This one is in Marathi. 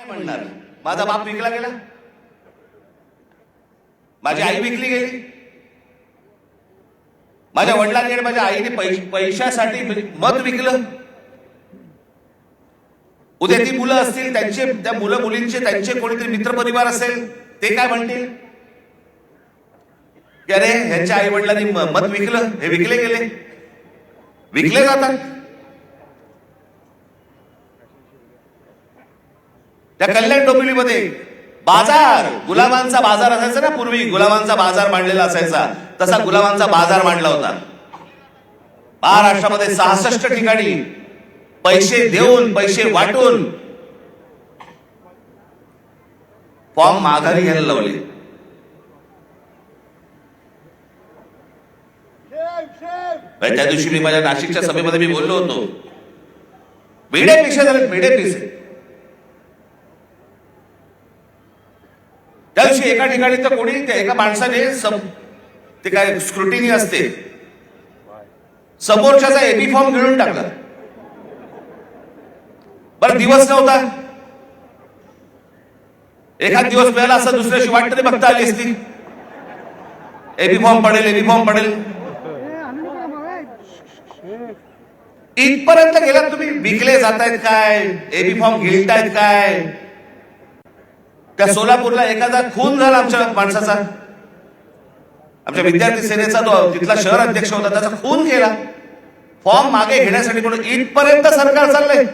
म्हणणार माझा बाप विकला गेला, माझी आई विकली गेली, माझ्या वडिलांनी आणि माझ्या आईने पैशासाठी मत विकलं. उद्या ती मुलं असतील, त्यांचे त्या मुलं मुलींचे त्यांचे कोणीतरी मित्रपरिवार असेल, ते काय म्हणतील की अरे ह्यांच्या आई वडिलांनी मत विकलं, हे विकले गेले. विकले जातात. त्या कल्याण डोंबिवलीमध्ये बाजार, गुलाबांचा बाजार असायचा ना पूर्वी, गुलाबांचा बाजार मांडलेला असायचा, तसा गुलाबांचा बाजार मांडला होता. महाराष्ट्रामध्ये 66 ठिकाणी पैसे देऊन, पैसे वाटून फॉर्म माघारी घ्यायला लावले. त्या दिवशी मी माझ्या नाशिकच्या सभेमध्ये मी बोललो होतो, मेढे पिसे झाले, मेढे पिसे. त्या दिवशी एका ठिकाणी तर कोणी त्या एका माणसाने ते काय स्क्रुटिनी असते, समोरच्याचा एबी फॉर्म घेऊन टाकला. बरं दिवस नव्हता, एखाद दिवस मिळाला असं दुसऱ्याशी वाट तरी बघता आली असती. एबी फॉर्म पडेल, एबी फॉर्म पडेल. इथपर्यंत गेलात तुम्ही. विकले जात आहेत काय, एबी फॉर्म गिळतायत काय. त्या सोलापूरला एखादा खून झाला आमच्या माणसाचा, आमच्या विद्यार्थी सेनेचा, तो तिथला शहर अध्यक्ष होता, त्याचा खून केला फॉर्म मागे घेण्यासाठी. म्हणून इथपर्यंत सरकार चाललंय.